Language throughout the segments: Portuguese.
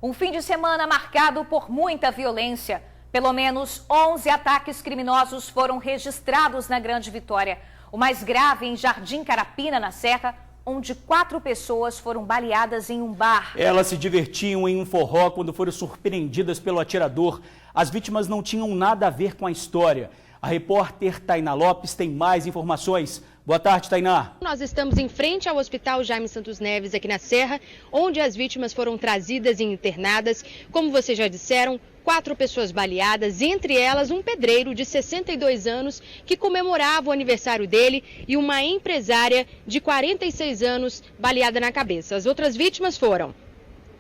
Um fim de semana marcado por muita violência. Pelo menos 11 ataques criminosos foram registrados na Grande Vitória. O mais grave em Jardim Carapina, na Serra, onde 4 pessoas foram baleadas em um bar. Elas se divertiam em um forró quando foram surpreendidas pelo atirador. As vítimas não tinham nada a ver com a história. A repórter Tainá Lopes tem mais informações. Boa tarde, Tainá. Nós estamos em frente ao Hospital Jaime Santos Neves, aqui na Serra, onde as vítimas foram trazidas e internadas. Como vocês já disseram, 4 pessoas baleadas, entre elas um pedreiro de 62 anos que comemorava o aniversário dele e uma empresária de 46 anos baleada na cabeça. As outras vítimas foram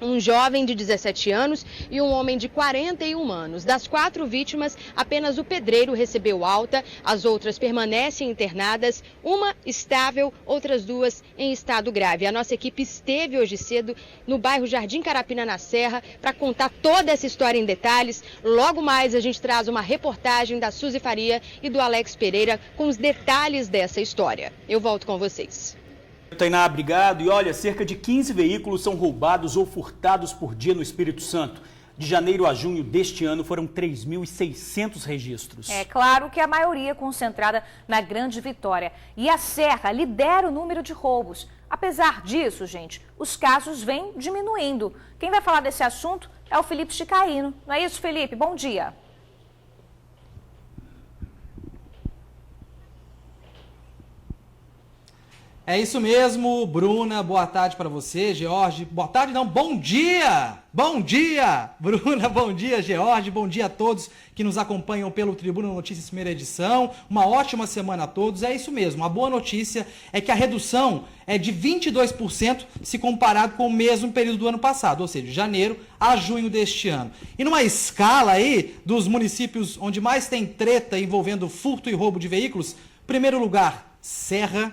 um jovem de 17 anos e um homem de 41 anos. Das 4 vítimas, apenas o pedreiro recebeu alta, as outras permanecem internadas, uma estável, outras 2 em estado grave. A nossa equipe esteve hoje cedo no bairro Jardim Carapina, na Serra, para contar toda essa história em detalhes. Logo mais a gente traz uma reportagem da Suzy Faria e do Alex Pereira com os detalhes dessa história. Eu volto com vocês. Tainá, obrigado. E olha, cerca de 15 veículos são roubados ou furtados por dia no Espírito Santo. De janeiro a junho deste ano foram 3.600 registros. É claro que a maioria concentrada na Grande Vitória. E a Serra lidera o número de roubos. Apesar disso, gente, os casos vêm diminuindo. Quem vai falar desse assunto é o Felipe Chicaíno. Não é isso, Felipe? Bom dia. É isso mesmo, Bruna, boa tarde para você, George, boa tarde não, bom dia, Bruna, bom dia, George, bom dia a todos que nos acompanham pelo Tribuna Notícias primeira edição, uma ótima semana a todos, é isso mesmo, a boa notícia é que a redução é de 22% se comparado com o mesmo período do ano passado, ou seja, de janeiro a junho deste ano. E numa escala aí dos municípios onde mais tem treta envolvendo furto e roubo de veículos, primeiro lugar, Serra,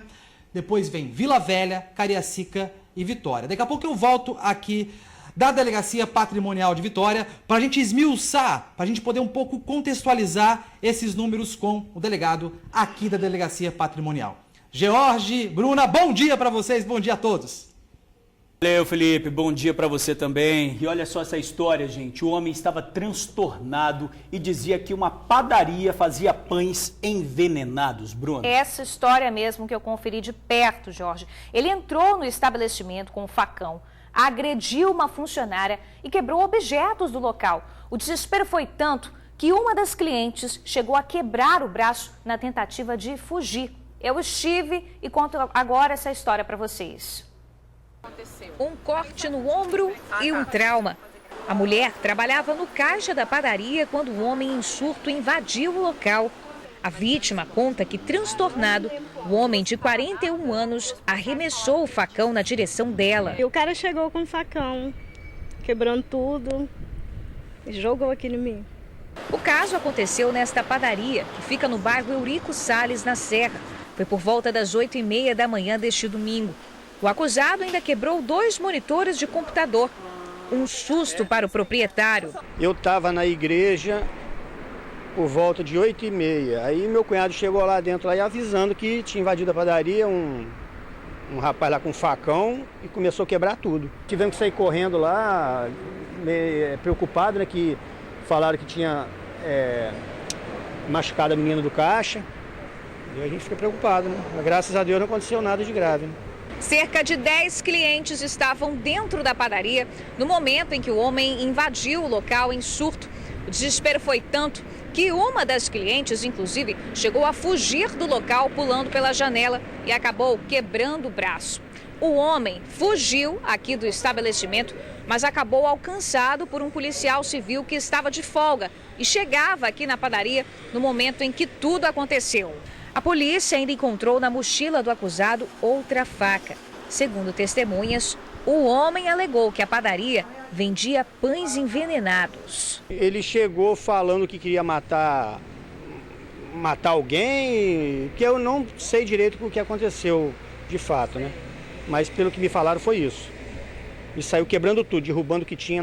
depois vem Vila Velha, Cariacica e Vitória. Daqui a pouco eu volto aqui da Delegacia Patrimonial de Vitória para a gente esmiuçar, para a gente poder um pouco contextualizar esses números com o delegado aqui da Delegacia Patrimonial. George, Bruna, bom dia para vocês, bom dia a todos. Valeu, Felipe, bom dia para você também. E olha só essa história, gente. O homem estava transtornado e dizia que uma padaria fazia pães envenenados, Bruno. Essa história mesmo que eu conferi de perto, Jorge. Ele entrou no estabelecimento com um facão, agrediu uma funcionária e quebrou objetos do local. O desespero foi tanto que uma das clientes chegou a quebrar o braço na tentativa de fugir. Eu estive e conto agora essa história para vocês. Um corte no ombro e um trauma. A mulher trabalhava no caixa da padaria quando o homem em surto invadiu o local. A vítima conta que, transtornado, o homem de 41 anos arremessou o facão na direção dela. E o cara chegou com o facão, quebrando tudo, e jogou aqui em mim. O caso aconteceu nesta padaria, que fica no bairro Eurico Salles, na Serra. Foi por volta das 8h30 da manhã deste domingo. O acusado ainda quebrou 2 monitores de computador. Um susto para o proprietário. Eu estava na igreja por volta de 8h30. Aí meu cunhado chegou lá dentro lá, e avisando que tinha invadido a padaria um rapaz lá com um facão e começou a quebrar tudo. Tivemos que sair correndo lá, meio preocupado, né, que falaram que tinha machucado a menina do caixa. E a gente fica preocupado, né? Mas, graças a Deus não aconteceu nada de grave, né? Cerca de 10 clientes estavam dentro da padaria no momento em que o homem invadiu o local em surto. O desespero foi tanto que uma das clientes, inclusive, chegou a fugir do local pulando pela janela e acabou quebrando o braço. O homem fugiu aqui do estabelecimento, mas acabou alcançado por um policial civil que estava de folga e chegava aqui na padaria no momento em que tudo aconteceu. A polícia ainda encontrou na mochila do acusado outra faca. Segundo testemunhas, o homem alegou que a padaria vendia pães envenenados. Ele chegou falando que queria matar alguém, que eu não sei direito o que aconteceu de fato, né? Mas pelo que me falaram foi isso. E saiu quebrando tudo, derrubando o que tinha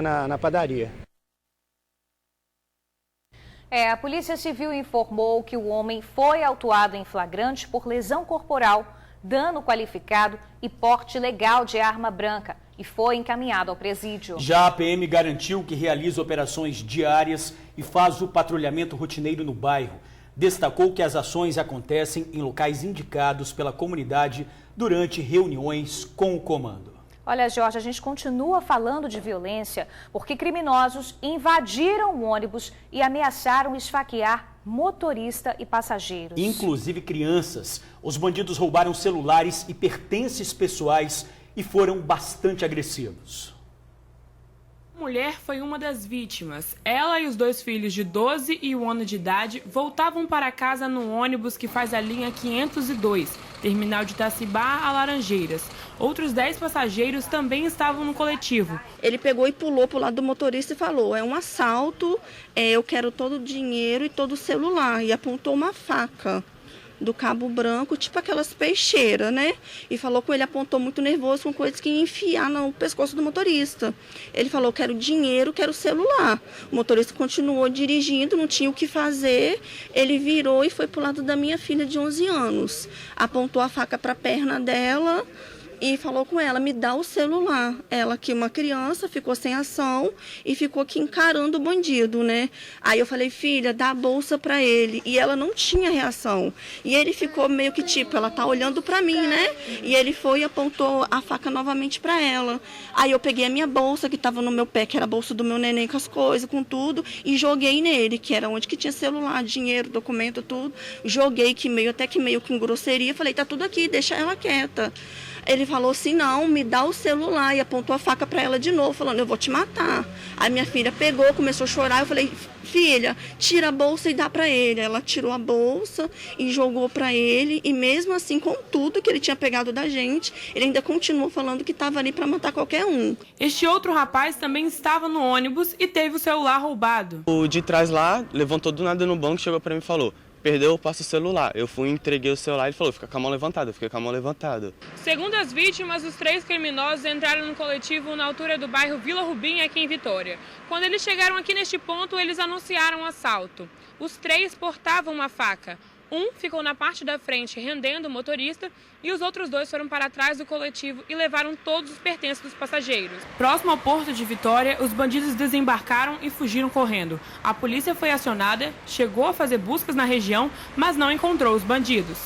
na padaria. A Polícia Civil informou que o homem foi autuado em flagrante por lesão corporal dano qualificado e porte ilegal de arma branca e foi encaminhado ao presídio. Já a PM garantiu que realiza operações diárias e faz o patrulhamento rotineiro no bairro. Destacou que as ações acontecem em locais indicados pela comunidade durante reuniões com o comando. Olha, Jorge, a gente continua falando de violência porque criminosos invadiram o ônibus e ameaçaram esfaquear motorista e passageiros. Inclusive crianças. Os bandidos roubaram celulares e pertences pessoais e foram bastante agressivos. A mulher foi uma das vítimas. Ela e os 2 filhos de 12 e 1 ano de idade voltavam para casa no ônibus que faz a linha 502, terminal de Itacibá a Laranjeiras. Outros 10 passageiros também estavam no coletivo. Ele pegou e pulou para o lado do motorista e falou: é um assalto, eu quero todo o dinheiro e todo o celular. E apontou uma faca do cabo branco, tipo aquelas peixeiras, né? E falou com ele, apontou muito nervoso, com coisas que ia enfiar no pescoço do motorista. Ele falou: quero dinheiro, quero celular. O motorista continuou dirigindo, não tinha o que fazer. Ele virou e foi pro lado da minha filha de 11 anos. Apontou a faca para a perna dela e falou com ela: me dá o celular. Ela, que uma criança, ficou sem ação e ficou aqui encarando o bandido, né? Aí eu falei: filha, dá a bolsa para ele. E ela não tinha reação. E ele ficou meio que tipo, ela tá olhando para mim, né? E ele foi e apontou a faca novamente para ela. Aí eu peguei a minha bolsa que estava no meu pé, que era a bolsa do meu neném com as coisas, com tudo, e joguei nele, que era onde que tinha celular, dinheiro, documento, tudo. Joguei até que meio com grosseria. Falei: tá tudo aqui, deixa ela quieta. Ele falou assim: não, me dá o celular, e apontou a faca para ela de novo, falando: eu vou te matar. Aí minha filha pegou, começou a chorar, eu falei: filha, tira a bolsa e dá para ele. Ela tirou a bolsa e jogou para ele, e mesmo assim, com tudo que ele tinha pegado da gente, ele ainda continuou falando que estava ali para matar qualquer um. Este outro rapaz também estava no ônibus e teve o celular roubado. O de trás lá levantou do nada no banco, chegou para mim e falou: perdeu, passa o celular. Eu fui e entreguei o celular e ele falou: fica com a mão levantada. Eu fiquei com a mão levantada. Segundo as vítimas, os 3 criminosos entraram no coletivo na altura do bairro Vila Rubim, aqui em Vitória. Quando eles chegaram aqui neste ponto, eles anunciaram o assalto. Os 3 portavam uma faca. Um ficou na parte da frente rendendo o motorista e os outros 2 foram para trás do coletivo e levaram todos os pertences dos passageiros. Próximo ao porto de Vitória, os bandidos desembarcaram e fugiram correndo. A polícia foi acionada, chegou a fazer buscas na região, mas não encontrou os bandidos.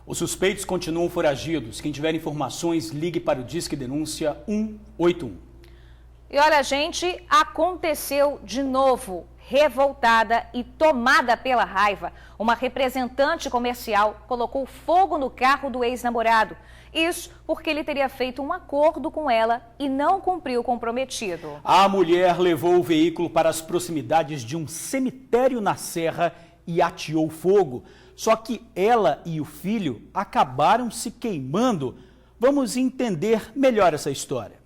Os suspeitos continuam foragidos. Quem tiver informações, ligue para o Disque Denúncia 181. E olha, gente, aconteceu de novo. Revoltada e tomada pela raiva, uma representante comercial colocou fogo no carro do ex-namorado. Isso porque ele teria feito um acordo com ela e não cumpriu o comprometido. A mulher levou o veículo para as proximidades de um cemitério na Serra e ateou fogo. Só que ela e o filho acabaram se queimando. Vamos entender melhor essa história.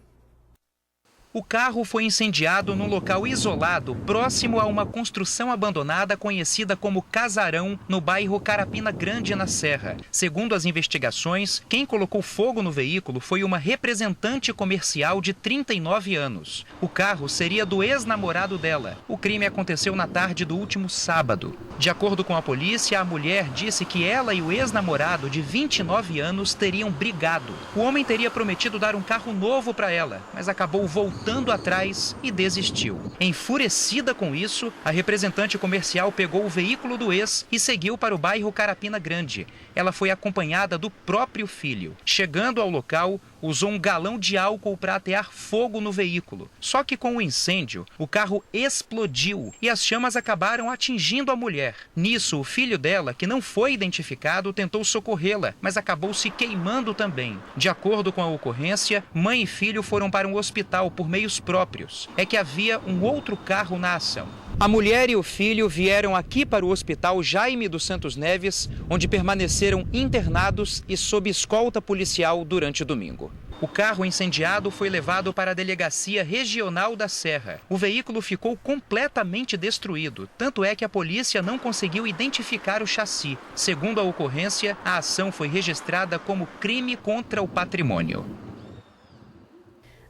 O carro foi incendiado num local isolado, próximo a uma construção abandonada conhecida como Casarão, no bairro Carapina Grande, na Serra. Segundo as investigações, quem colocou fogo no veículo foi uma representante comercial de 39 anos. O carro seria do ex-namorado dela. O crime aconteceu na tarde do último sábado. De acordo com a polícia, a mulher disse que ela e o ex-namorado de 29 anos teriam brigado. O homem teria prometido dar um carro novo para ela, mas acabou voltando atrás e desistiu. Enfurecida com isso, a representante comercial pegou o veículo do ex e seguiu para o bairro Carapina Grande. Ela foi acompanhada do próprio filho. Chegando ao local, usou um galão de álcool para atear fogo no veículo. Só que com o incêndio, o carro explodiu e as chamas acabaram atingindo a mulher. Nisso, o filho dela, que não foi identificado, tentou socorrê-la, mas acabou se queimando também. De acordo com a ocorrência, mãe e filho foram para um hospital por meios próprios. É que havia um outro carro na ação. A mulher e o filho vieram aqui para o Hospital Jaime dos Santos Neves, onde permaneceram internados e sob escolta policial durante o domingo. O carro incendiado foi levado para a Delegacia Regional da Serra. O veículo ficou completamente destruído, tanto é que a polícia não conseguiu identificar o chassi. Segundo a ocorrência, a ação foi registrada como crime contra o patrimônio.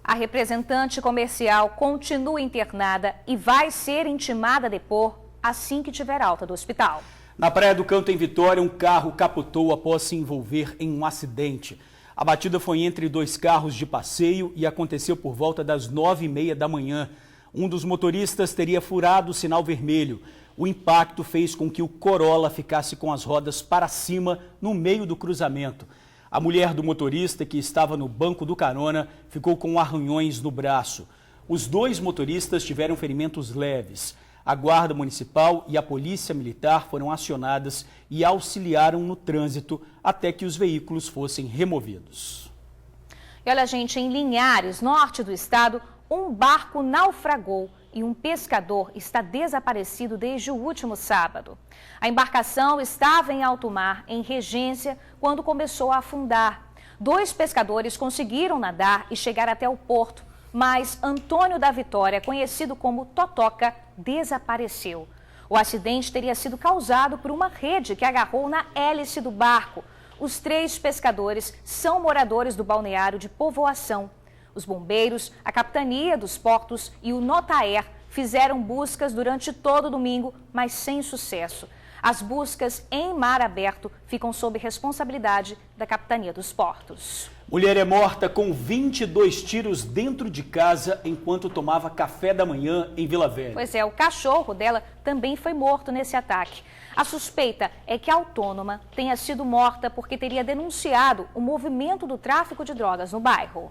A representante comercial continua internada e vai ser intimada a depor assim que tiver alta do hospital. Na Praia do Canto, em Vitória, um carro capotou após se envolver em um acidente. A batida foi entre dois carros de passeio e aconteceu por volta das 9h30 da manhã. Um dos motoristas teria furado o sinal vermelho. O impacto fez com que o Corolla ficasse com as rodas para cima no meio do cruzamento. A mulher do motorista, que estava no banco do carona, ficou com arranhões no braço. Os dois motoristas tiveram ferimentos leves. A Guarda Municipal e a Polícia Militar foram acionadas e auxiliaram no trânsito até que os veículos fossem removidos. E olha, gente, em Linhares, norte do estado, um barco naufragou e um pescador está desaparecido desde o último sábado. A embarcação estava em alto mar, em Regência, quando começou a afundar. 2 pescadores conseguiram nadar e chegar até o porto, mas Antônio da Vitória, conhecido como Totoca, desapareceu. O acidente teria sido causado por uma rede que agarrou na hélice do barco. Os 3 pescadores são moradores do balneário de Povoação. Os bombeiros, a Capitania dos Portos e o Notaer fizeram buscas durante todo o domingo, mas sem sucesso. As buscas em mar aberto ficam sob responsabilidade da Capitania dos Portos. Mulher é morta com 22 tiros dentro de casa enquanto tomava café da manhã em Vila Velha. Pois é, o cachorro dela também foi morto nesse ataque. A suspeita é que a autônoma tenha sido morta porque teria denunciado o movimento do tráfico de drogas no bairro.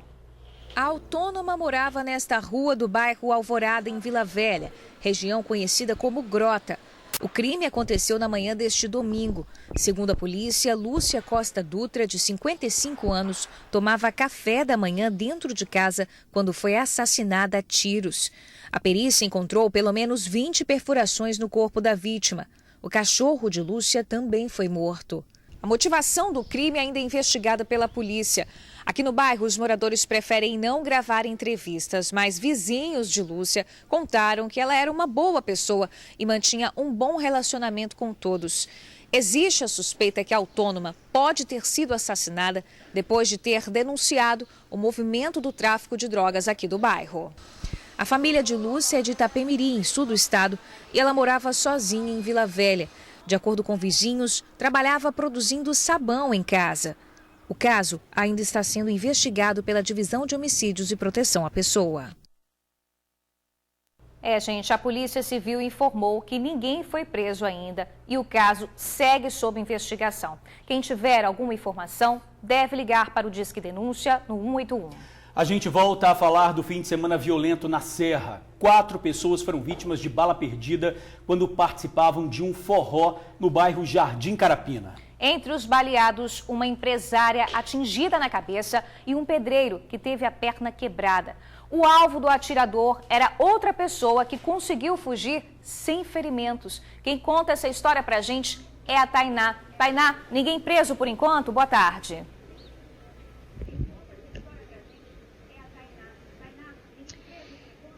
A autônoma morava nesta rua do bairro Alvorada, em Vila Velha, região conhecida como Grota. O crime aconteceu na manhã deste domingo. Segundo a polícia, Lúcia Costa Dutra, de 55 anos, tomava café da manhã dentro de casa quando foi assassinada a tiros. A perícia encontrou pelo menos 20 perfurações no corpo da vítima. O cachorro de Lúcia também foi morto. A motivação do crime ainda é investigada pela polícia. Aqui no bairro, os moradores preferem não gravar entrevistas, mas vizinhos de Lúcia contaram que ela era uma boa pessoa e mantinha um bom relacionamento com todos. Existe a suspeita que a autônoma pode ter sido assassinada depois de ter denunciado o movimento do tráfico de drogas aqui do bairro. A família de Lúcia é de Itapemirim, sul do estado, e ela morava sozinha em Vila Velha. De acordo com vizinhos, trabalhava produzindo sabão em casa. O caso ainda está sendo investigado pela Divisão de Homicídios e Proteção à Pessoa. Gente, a Polícia Civil informou que ninguém foi preso ainda e o caso segue sob investigação. Quem tiver alguma informação deve ligar para o Disque Denúncia no 181. A gente volta a falar do fim de semana violento na Serra. 4 pessoas foram vítimas de bala perdida quando participavam de um forró no bairro Jardim Carapina. Entre os baleados, uma empresária atingida na cabeça e um pedreiro que teve a perna quebrada. O alvo do atirador era outra pessoa que conseguiu fugir sem ferimentos. Quem conta essa história pra gente é a Tainá. Tainá, ninguém preso por enquanto? Boa tarde.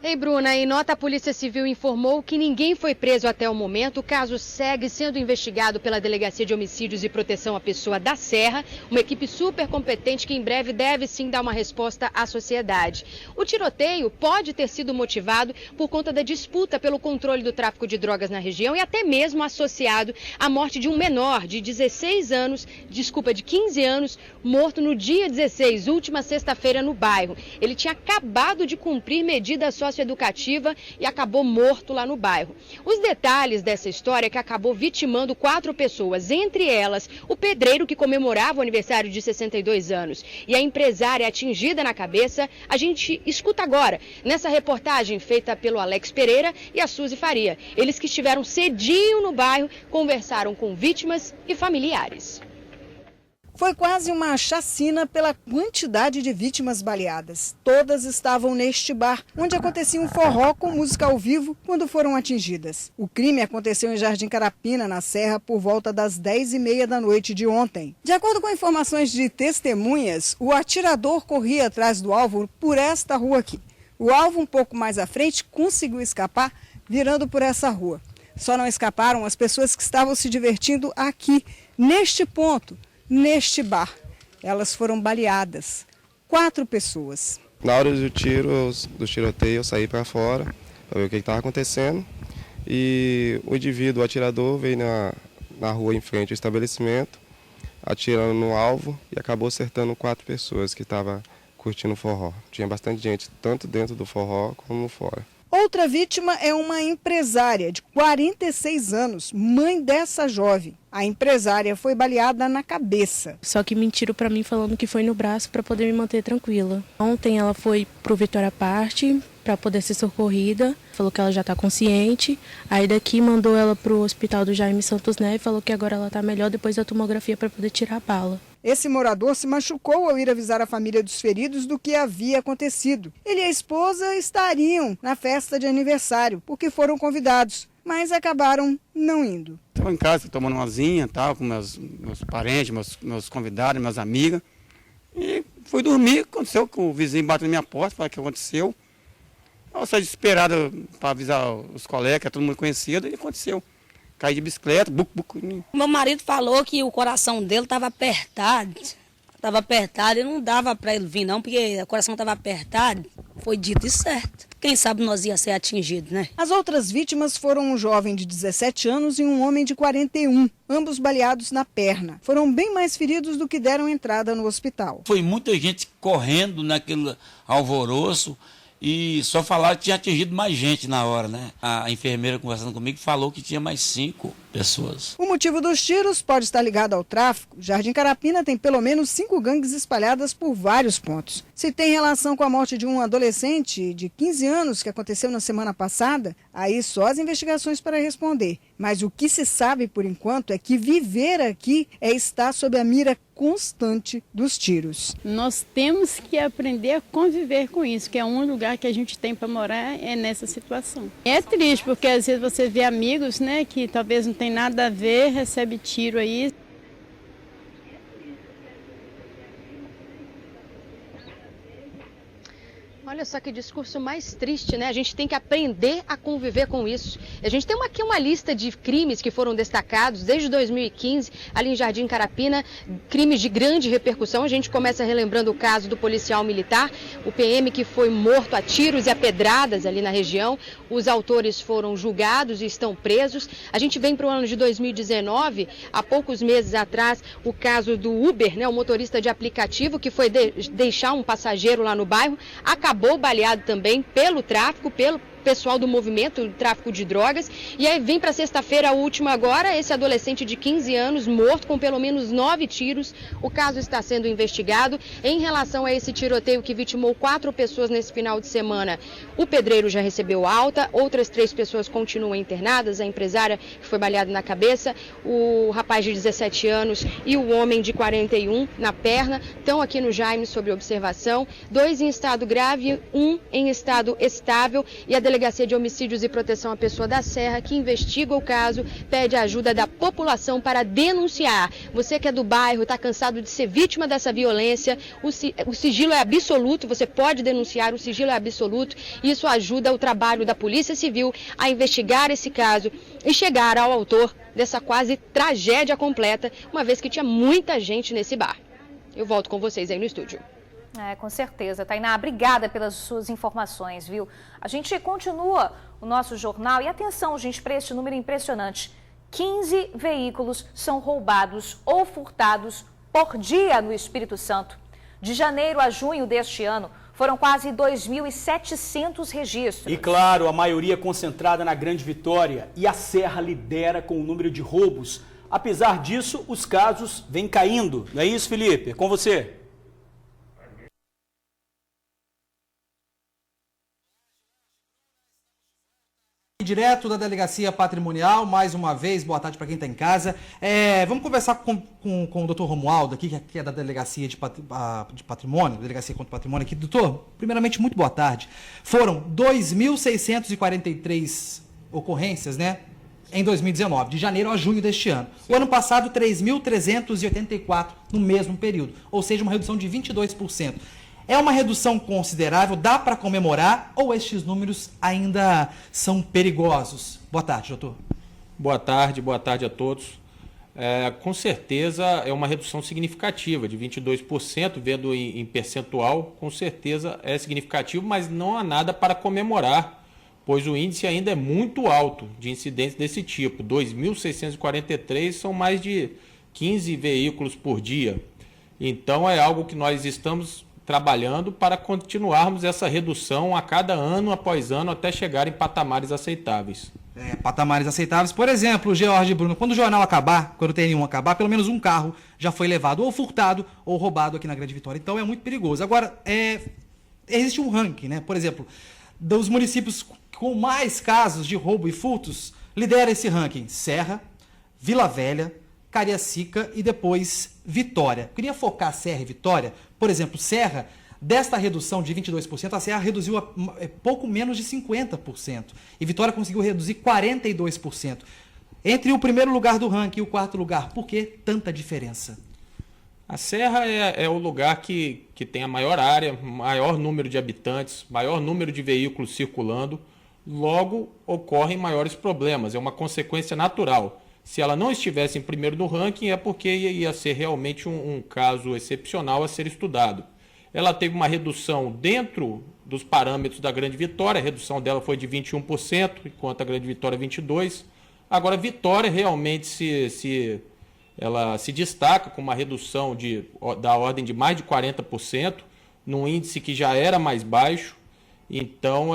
Ei, Bruna, em nota, a Polícia Civil informou que ninguém foi preso até o momento. O caso segue sendo investigado pela Delegacia de Homicídios e Proteção à Pessoa da Serra, uma equipe super competente que em breve deve sim dar uma resposta à sociedade. O tiroteio pode ter sido motivado por conta da disputa pelo controle do tráfico de drogas na região e até mesmo associado à morte de um menor de 15 anos, morto no dia 16, última sexta-feira, no bairro. Ele tinha acabado de cumprir medida socioeducativa e acabou morto lá no bairro. Os detalhes dessa história é que acabou vitimando 4 pessoas, entre elas o pedreiro que comemorava o aniversário de 62 anos e a empresária atingida na cabeça, a gente escuta agora nessa reportagem feita pelo Alex Pereira e a Suzy Faria. Eles que estiveram cedinho no bairro conversaram com vítimas e familiares. Foi quase uma chacina pela quantidade de vítimas baleadas. Todas estavam neste bar, onde acontecia um forró com música ao vivo quando foram atingidas. O crime aconteceu em Jardim Carapina, na Serra, por volta das 10h30 da noite de ontem. De acordo com informações de testemunhas, o atirador corria atrás do alvo por esta rua aqui. O alvo, um pouco mais à frente, conseguiu escapar virando por essa rua. Só não escaparam as pessoas que estavam se divertindo aqui, neste ponto. Neste bar, elas foram baleadas, 4 pessoas. Na hora do tiroteio, eu saí para fora para ver o que estava acontecendo e o indivíduo, o atirador, veio na rua em frente ao estabelecimento, atirando no alvo e acabou acertando 4 pessoas que estavam curtindo forró. Tinha bastante gente, tanto dentro do forró como fora. Outra vítima é uma empresária de 46 anos, mãe dessa jovem. A empresária foi baleada na cabeça. Só que mentiram para mim falando que foi no braço para poder me manter tranquila. Ontem ela foi pro Vitória Parte para poder ser socorrida. Falou que ela já está consciente. Aí daqui mandou ela pro hospital do Jaime Santos Neves. Falou que agora ela está melhor depois da tomografia para poder tirar a bala. Esse morador se machucou ao ir avisar a família dos feridos do que havia acontecido. Ele e a esposa estariam na festa de aniversário, porque foram convidados, mas acabaram não indo. Estou em casa tomando uma zinha, tal, com meus parentes, meus convidados, minhas amigas. E fui dormir, aconteceu que o vizinho bateu na minha porta, falou o que aconteceu. Eu saí desesperado para avisar os colegas, que é todo mundo conhecido, e aconteceu. Caí de bicicleta, Meu marido falou que o coração dele estava apertado. E não dava para ele vir não, porque o coração estava apertado. Foi dito e certo. Quem sabe nós ia ser atingido, né? As outras vítimas foram um jovem de 17 anos e um homem de 41, ambos baleados na perna. Foram bem mais feridos do que deram entrada no hospital. Foi muita gente correndo naquele alvoroço. E só falaram que tinha atingido mais gente na hora, né? A enfermeira conversando comigo falou que tinha mais 5 pessoas. O motivo dos tiros pode estar ligado ao tráfico. Jardim Carapina tem pelo menos 5 gangues espalhadas por vários pontos. Se tem relação com a morte de um adolescente de 15 anos que aconteceu na semana passada, aí só as investigações para responder. Mas o que se sabe por enquanto é que viver aqui é estar sob a mira constante dos tiros. Nós temos que aprender a conviver com isso, que é um lugar que a gente tem para morar é nessa situação. É triste porque às vezes você vê amigos, né, que talvez não tem nada a ver, recebe tiro aí. Olha só que discurso mais triste, né? A gente tem que aprender a conviver com isso. A gente tem aqui uma lista de crimes que foram destacados desde 2015, ali em Jardim Carapina, crimes de grande repercussão. A gente começa relembrando o caso do policial militar, o PM que foi morto a tiros e a pedradas ali na região. Os autores foram julgados e estão presos. A gente vem para o ano de 2019, há poucos meses atrás, o caso do Uber, né? O motorista de aplicativo que foi deixar um passageiro lá no bairro, acabou baleado também pelo tráfico, pelo pessoal do movimento do tráfico de drogas. E aí vem para sexta-feira a última agora, esse adolescente de 15 anos morto com pelo menos 9 tiros. O caso está sendo investigado. Em relação a esse tiroteio que vitimou 4 pessoas nesse final de semana, o pedreiro já recebeu alta, outras 3 pessoas continuam internadas, a empresária que foi baleada na cabeça, o rapaz de 17 anos e o homem de 41 na perna, estão aqui no Jaime sob observação, 2 em estado grave, 1 em estado estável, e a Delegacia de Homicídios e Proteção à Pessoa da Serra, que investiga o caso, pede a ajuda da população para denunciar. Você que é do bairro, está cansado de ser vítima dessa violência, o sigilo é absoluto, você pode denunciar, o sigilo é absoluto, e isso ajuda o trabalho da Polícia Civil a investigar esse caso e chegar ao autor dessa quase tragédia completa, uma vez que tinha muita gente nesse bar. Eu volto com vocês aí no estúdio. Com certeza, Tainá. Obrigada pelas suas informações, viu? A gente continua o nosso jornal e atenção, gente, para este número impressionante. 15 veículos são roubados ou furtados por dia no Espírito Santo. De janeiro a junho deste ano, foram quase 2.700 registros. E claro, a maioria concentrada na Grande Vitória, e a Serra lidera com o número de roubos. Apesar disso, os casos vêm caindo. Não é isso, Felipe? É com você. Direto da Delegacia Patrimonial, mais uma vez, boa tarde para quem está em casa. Vamos conversar com o doutor Romualdo aqui, que é da Delegacia de Patrimônio, Delegacia contra o Patrimônio aqui. Doutor, primeiramente, muito boa tarde. Foram 2.643 ocorrências, né, em 2019, de janeiro a junho deste ano. O ano passado, 3.384 no mesmo período, ou seja, uma redução de 22%. É uma redução considerável, dá para comemorar ou estes números ainda são perigosos? Boa tarde, doutor. Boa tarde a todos. Com certeza é uma redução significativa, de 22%, vendo em percentual, com certeza é significativo, mas não há nada para comemorar, pois o índice ainda é muito alto de incidentes desse tipo. 2.643 são mais de 15 veículos por dia. Então é algo que nós estamos trabalhando para continuarmos essa redução a cada ano após ano até chegar em patamares aceitáveis. Patamares aceitáveis. Por exemplo, George e Bruno, quando o jornal acabar, quando o TN1 acabar, pelo menos um carro já foi levado ou furtado ou roubado aqui na Grande Vitória. Então é muito perigoso. Agora, existe um ranking, né? Por exemplo, dos municípios com mais casos de roubo e furtos, lidera esse ranking Serra, Vila Velha, Cariacica e depois Vitória. Queria focar Serra e Vitória. Por exemplo, Serra, desta redução de 22%, a Serra reduziu a pouco menos de 50%. E Vitória conseguiu reduzir 42%. Entre o primeiro lugar do ranking e o quarto lugar, por que tanta diferença? A Serra é o lugar que tem a maior área, maior número de habitantes, maior número de veículos circulando, logo ocorrem maiores problemas. É uma consequência natural. Se ela não estivesse em primeiro no ranking, é porque ia ser realmente um caso excepcional a ser estudado. Ela teve uma redução dentro dos parâmetros da Grande Vitória, a redução dela foi de 21%, enquanto a Grande Vitória 22%. Agora, a Vitória realmente ela se destaca com uma redução da ordem de mais de 40%, num índice que já era mais baixo. Então,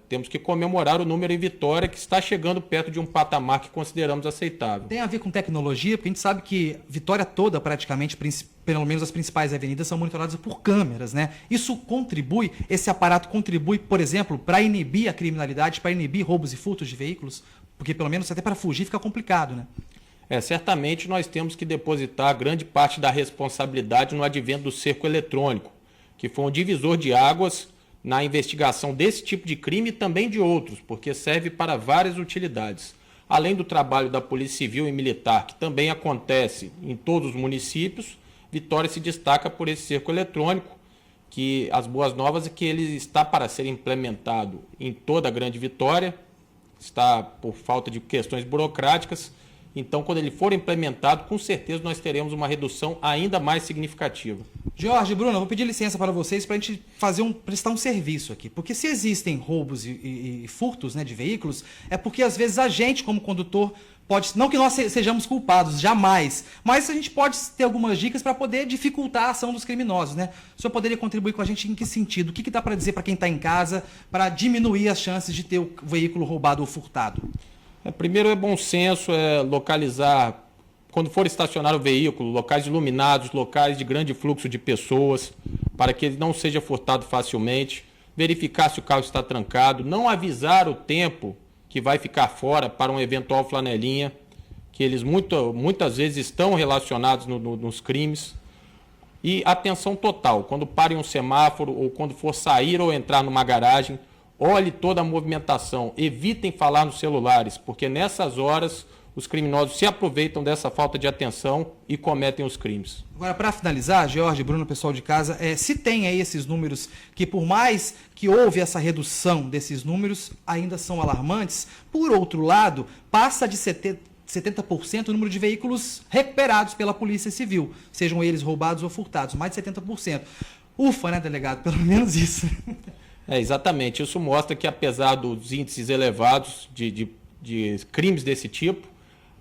temos que comemorar o número em Vitória, que está chegando perto de um patamar que consideramos aceitável. Tem a ver com tecnologia, porque a gente sabe que Vitória toda, praticamente, pelo menos as principais avenidas, são monitoradas por câmeras, né? Isso contribui, esse aparato contribui, por exemplo, para inibir a criminalidade, para inibir roubos e furtos de veículos? Porque, pelo menos, até para fugir fica complicado, né? Certamente nós temos que depositar grande parte da responsabilidade no advento do cerco eletrônico, que foi um divisor de águas na investigação desse tipo de crime e também de outros, porque serve para várias utilidades. Além do trabalho da Polícia Civil e Militar, que também acontece em todos os municípios, Vitória se destaca por esse cerco eletrônico, que as boas novas é que ele está para ser implementado em toda a Grande Vitória, está por falta de questões burocráticas. Então, quando ele for implementado, com certeza nós teremos uma redução ainda mais significativa. Jorge e Bruno, eu vou pedir licença para vocês para a gente prestar um serviço aqui. Porque se existem roubos e furtos, né, de veículos, é porque às vezes a gente, como condutor, não que nós sejamos culpados, jamais, mas a gente pode ter algumas dicas para poder dificultar a ação dos criminosos, né? O senhor poderia contribuir com a gente em que sentido? O que dá para dizer para quem está em casa para diminuir as chances de ter o veículo roubado ou furtado? Primeiro é bom senso, localizar, quando for estacionar o veículo, locais iluminados, locais de grande fluxo de pessoas, para que ele não seja furtado facilmente, verificar se o carro está trancado, não avisar o tempo que vai ficar fora para um eventual flanelinha, que eles muitas vezes estão relacionados nos crimes. E atenção total, quando pare um semáforo ou quando for sair ou entrar numa garagem, olhe toda a movimentação, evitem falar nos celulares, porque nessas horas os criminosos se aproveitam dessa falta de atenção e cometem os crimes. Agora, para finalizar, George, Bruno, pessoal de casa, se tem aí esses números que, por mais que houve essa redução desses números, ainda são alarmantes, por outro lado, passa de 70% o número de veículos recuperados pela Polícia Civil, sejam eles roubados ou furtados, mais de 70%. Ufa, né, delegado? Pelo menos isso. Exatamente. Isso mostra que, apesar dos índices elevados de crimes desse tipo,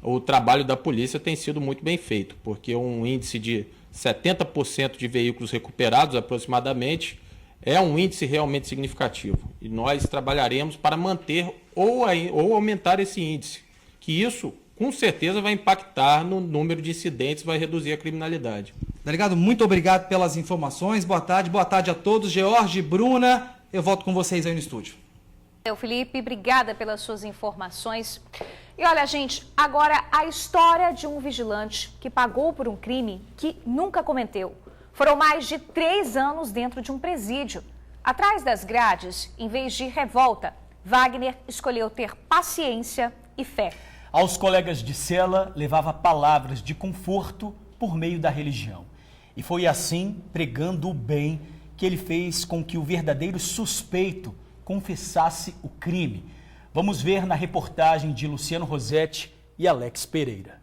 o trabalho da polícia tem sido muito bem feito, porque um índice de 70% de veículos recuperados, aproximadamente, é um índice realmente significativo. E nós trabalharemos para manter ou aumentar esse índice, que isso, com certeza, vai impactar no número de incidentes, vai reduzir a criminalidade. Delegado, muito obrigado pelas informações. Boa tarde a todos. George, Bruna, eu volto com vocês aí no estúdio. Felipe, obrigada pelas suas informações. E olha, gente, agora a história de um vigilante que pagou por um crime que nunca cometeu. Foram mais de 3 anos dentro de um presídio. Atrás das grades, em vez de revolta, Wagner escolheu ter paciência e fé. Aos colegas de cela, levava palavras de conforto por meio da religião. E foi assim, pregando o bem, que ele fez com que o verdadeiro suspeito confessasse o crime. Vamos ver na reportagem de Luciano Rosetti e Alex Pereira.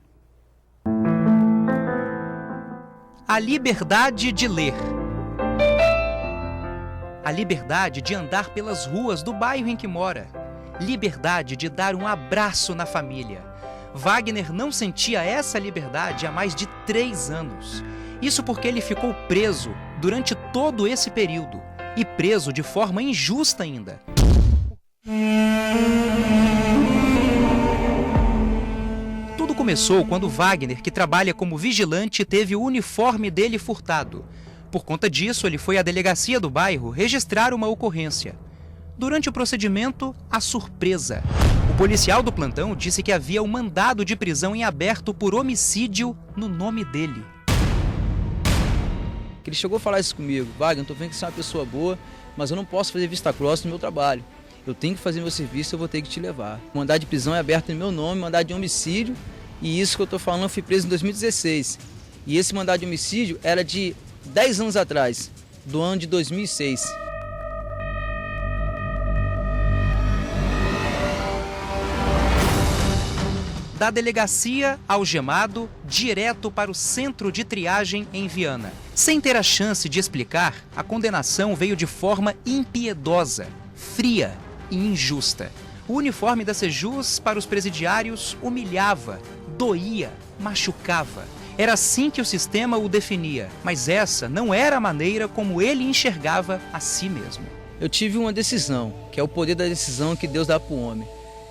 A liberdade de ler. A liberdade de andar pelas ruas do bairro em que mora. liberdade de dar um abraço na família. Wagner não sentia essa liberdade há mais de 3 anos. Isso porque ele ficou preso durante todo esse período, e preso de forma injusta ainda. Tudo começou quando Wagner, que trabalha como vigilante, teve o uniforme dele furtado. Por conta disso, ele foi à delegacia do bairro registrar uma ocorrência. Durante o procedimento, a surpresa. O policial do plantão disse que havia um mandado de prisão em aberto por homicídio no nome dele. Ele chegou a falar isso comigo: Wagner, eu tô vendo que você é uma pessoa boa, mas eu não posso fazer vista grossa no meu trabalho. Eu tenho que fazer meu serviço, eu vou ter que te levar. O mandado de prisão é aberto em meu nome, mandado de homicídio, e isso que eu tô falando, eu fui preso em 2016. E esse mandado de homicídio era de 10 anos atrás, do ano de 2006. Da delegacia, algemado, direto para o centro de triagem em Viana. Sem ter a chance de explicar, a condenação veio de forma impiedosa, fria e injusta. O uniforme da Sejus para os presidiários humilhava, doía, machucava. Era assim que o sistema o definia, mas essa não era a maneira como ele enxergava a si mesmo. Eu tive uma decisão, que é o poder da decisão que Deus dá para o homem.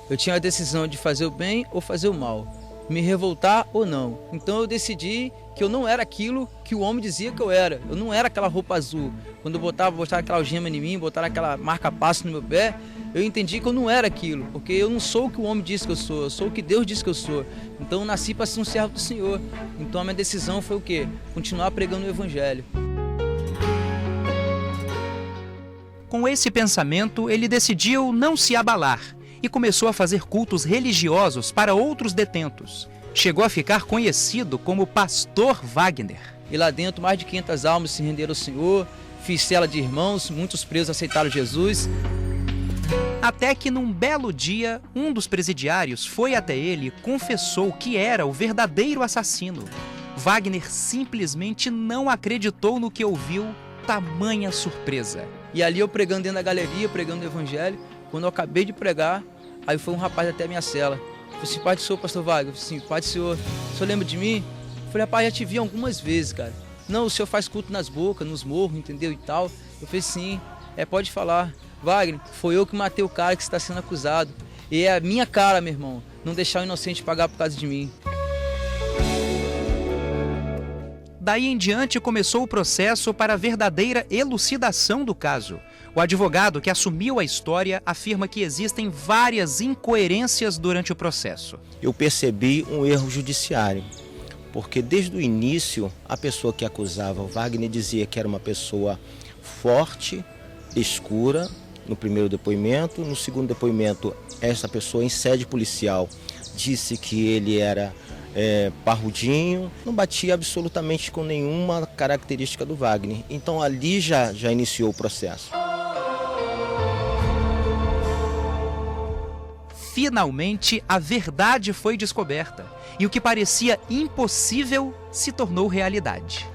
Eu tinha a decisão de fazer o bem ou fazer o mal, me revoltar ou não. Então eu decidi que eu não era aquilo que o homem dizia que eu era. Eu não era aquela roupa azul. Quando eu botava aquela algema em mim, botava aquela marca-passo no meu pé, eu entendi que eu não era aquilo, porque eu não sou o que o homem disse que eu sou o que Deus disse que eu sou. Então eu nasci para ser um servo do Senhor. Então a minha decisão foi o quê? Continuar pregando o Evangelho. Com esse pensamento, ele decidiu não se abalar e começou a fazer cultos religiosos para outros detentos. Chegou a ficar conhecido como Pastor Wagner. E lá dentro, mais de 500 almas se renderam ao Senhor, fiz cela de irmãos, muitos presos aceitaram Jesus. Até que num belo dia, um dos presidiários foi até ele e confessou que era o verdadeiro assassino. Wagner simplesmente não acreditou no que ouviu, tamanha surpresa. E ali eu pregando dentro da galeria, pregando o Evangelho. Quando eu acabei de pregar, aí foi um rapaz até a minha cela. Eu falei assim: Pai do Senhor, pastor Wagner. Eu falei assim: Pai do Senhor, o senhor lembra de mim? Eu falei: rapaz, já te vi algumas vezes, cara. Não, o senhor faz culto nas bocas, nos morros, entendeu, e tal. Eu falei: sim, pode falar. Wagner, foi eu que matei o cara que está sendo acusado. E é a minha cara, meu irmão, não deixar o inocente pagar por causa de mim. Daí em diante começou o processo para a verdadeira elucidação do caso. O advogado que assumiu a história afirma que existem várias incoerências durante o processo. Eu percebi um erro judiciário, porque desde o início a pessoa que acusava o Wagner dizia que era uma pessoa forte, escura, no primeiro depoimento. No segundo depoimento, essa pessoa em sede policial disse que ele era parrudinho, não batia absolutamente com nenhuma característica do Wagner. Então ali já iniciou o processo. Finalmente, a verdade foi descoberta e o que parecia impossível se tornou realidade.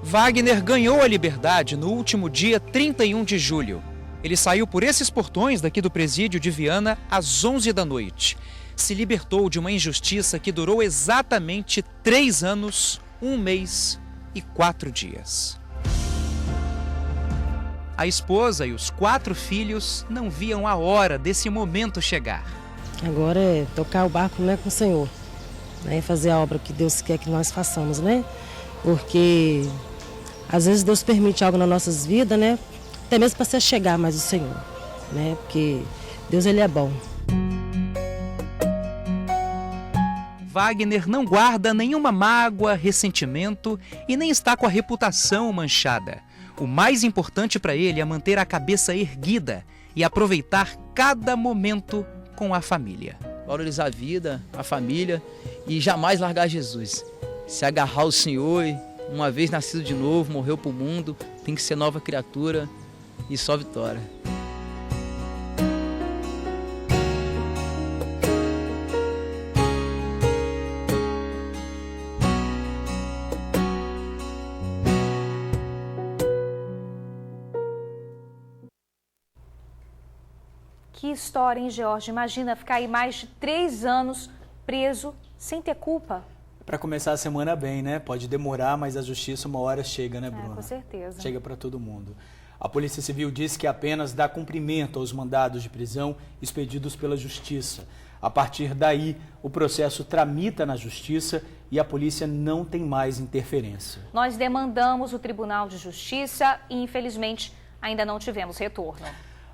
Wagner ganhou a liberdade no último dia 31 de julho. Ele saiu por esses portões daqui do presídio de Viana às 11 da noite. Se libertou de uma injustiça que durou exatamente 3 anos, 1 mês e 4 dias. A esposa e os 4 filhos não viam a hora desse momento chegar. Agora é tocar o barco, né, com o Senhor, né, fazer a obra que Deus quer que nós façamos, né? Porque às vezes Deus permite algo nas nossas vidas, né? Até mesmo para se chegar mais o Senhor, né? Porque Deus, ele é bom. Wagner não guarda nenhuma mágoa, ressentimento e nem está com a reputação manchada. O mais importante para ele é manter a cabeça erguida e aproveitar cada momento com a família. Valorizar a vida, a família e jamais largar Jesus. Se agarrar ao Senhor, uma vez nascido de novo, morreu para o mundo, tem que ser nova criatura e só vitória. Que história, hein, George? Imagina ficar aí mais de 3 anos preso sem ter culpa. Para começar a semana bem, né? Pode demorar, mas a justiça uma hora chega, né, Bruna? Com certeza. Chega para todo mundo. A Polícia Civil diz que apenas dá cumprimento aos mandados de prisão expedidos pela Justiça. A partir daí, o processo tramita na Justiça e a polícia não tem mais interferência. Nós demandamos o Tribunal de Justiça e, infelizmente, ainda não tivemos retorno.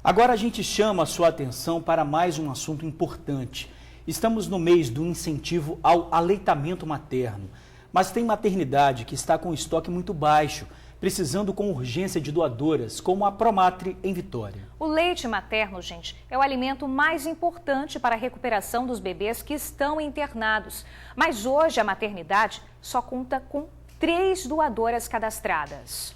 Agora a gente chama a sua atenção para mais um assunto importante. Estamos no mês do incentivo ao aleitamento materno, mas tem maternidade que está com estoque muito baixo, precisando com urgência de doadoras, como a Promatre em Vitória. O leite materno, gente, é o alimento mais importante para a recuperação dos bebês que estão internados. Mas hoje a maternidade só conta com 3 doadoras cadastradas.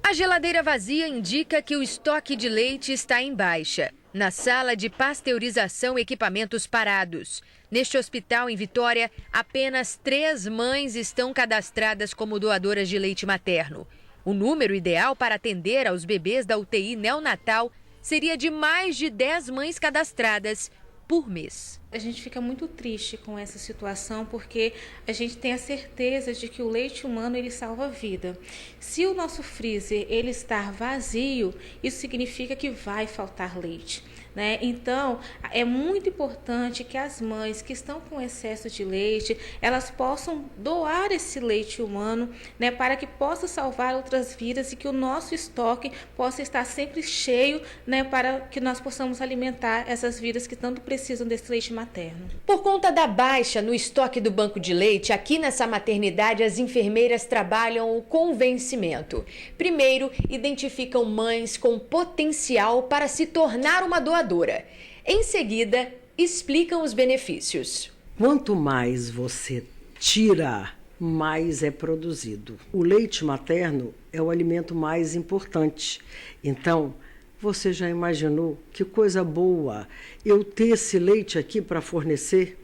A geladeira vazia indica que o estoque de leite está em baixa. Na sala de pasteurização, equipamentos parados. Neste hospital em Vitória, apenas 3 mães estão cadastradas como doadoras de leite materno. O número ideal para atender aos bebês da UTI neonatal seria de mais de 10 mães cadastradas por mês. A gente fica muito triste com essa situação porque a gente tem a certeza de que o leite humano ele salva a vida. Se o nosso freezer ele estar vazio, isso significa que vai faltar leite, né? Então, é muito importante que as mães que estão com excesso de leite, elas possam doar esse leite humano, né, para que possa salvar outras vidas e que o nosso estoque possa estar sempre cheio, né, para que nós possamos alimentar essas vidas que tanto precisam desse leite materno. Por conta da baixa no estoque do banco de leite, aqui nessa maternidade as enfermeiras trabalham o convencimento. Primeiro, identificam mães com potencial para se tornar uma doadora. Em seguida, explicam os benefícios. Quanto mais você tira, mais é produzido. O leite materno é o alimento mais importante. Então, você já imaginou que coisa boa eu ter esse leite aqui para fornecer?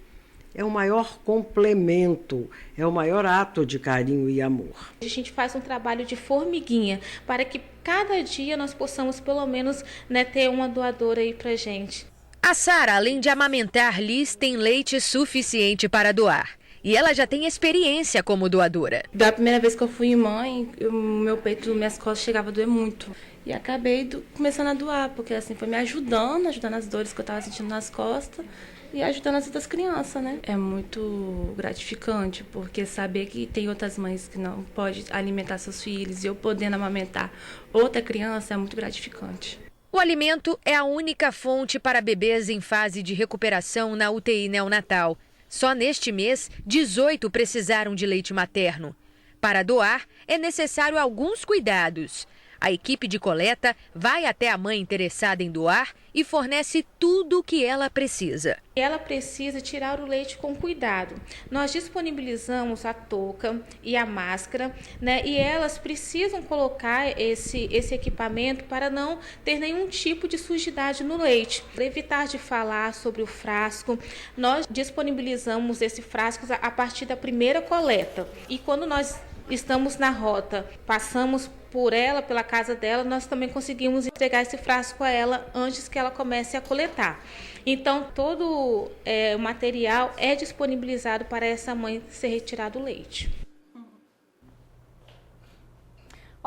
É o maior complemento, é o maior ato de carinho e amor. A gente faz um trabalho de formiguinha para que cada dia nós possamos pelo menos, né, ter uma doadora aí pra gente. A Sara, além de amamentar Liz, tem leite suficiente para doar. E ela já tem experiência como doadora. Da primeira vez que eu fui mãe, o meu peito, minhas costas chegavam a doer muito. E acabei começando a doar, porque assim foi me ajudando as dores que eu estava sentindo nas costas e ajudando as outras crianças, né? É muito gratificante, porque saber que tem outras mães que não podem alimentar seus filhos e eu podendo amamentar outra criança é muito gratificante. O alimento é a única fonte para bebês em fase de recuperação na UTI neonatal. Só neste mês, 18 precisaram de leite materno. Para doar, é necessário alguns cuidados. A equipe de coleta vai até a mãe interessada em doar e fornece tudo o que ela precisa. Ela precisa tirar o leite com cuidado. Nós disponibilizamos a touca e a máscara, né? E elas precisam colocar esse equipamento para não ter nenhum tipo de sujidade no leite. Para evitar de falar sobre o frasco, nós disponibilizamos esse frasco a partir da primeira coleta. E quando nós estamos na rota, passamos por ela, pela casa dela, nós também conseguimos entregar esse frasco a ela antes que ela comece a coletar. Então, todo o material é disponibilizado para essa mãe ser retirado o leite.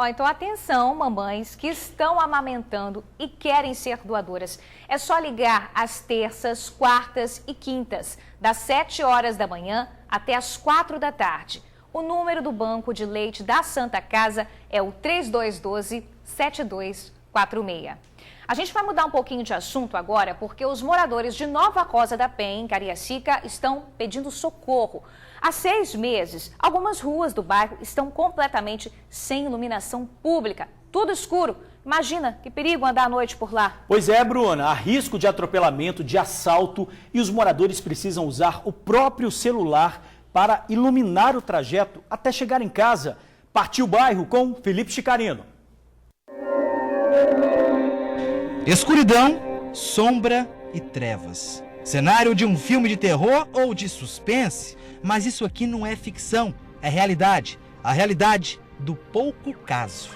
Então, atenção, mamães que estão amamentando e querem ser doadoras. É só ligar às terças, quartas e quintas, das 7 horas da manhã até às 4 da tarde. O número do Banco de Leite da Santa Casa é o 3212-7246. A gente vai mudar um pouquinho de assunto agora, porque os moradores de Nova Rosa da Penha, em Cariacica, estão pedindo socorro. Há 6 meses, algumas ruas do bairro estão completamente sem iluminação pública, tudo escuro. Imagina, que perigo andar à noite por lá. Pois é, Bruna, há risco de atropelamento, de assalto e os moradores precisam usar o próprio celular para iluminar o trajeto até chegar em casa. Partiu o bairro com Felipe Chicarino. Escuridão, sombra e trevas. Cenário de um filme de terror ou de suspense? Mas isso aqui não é ficção, é realidade. A realidade do pouco caso.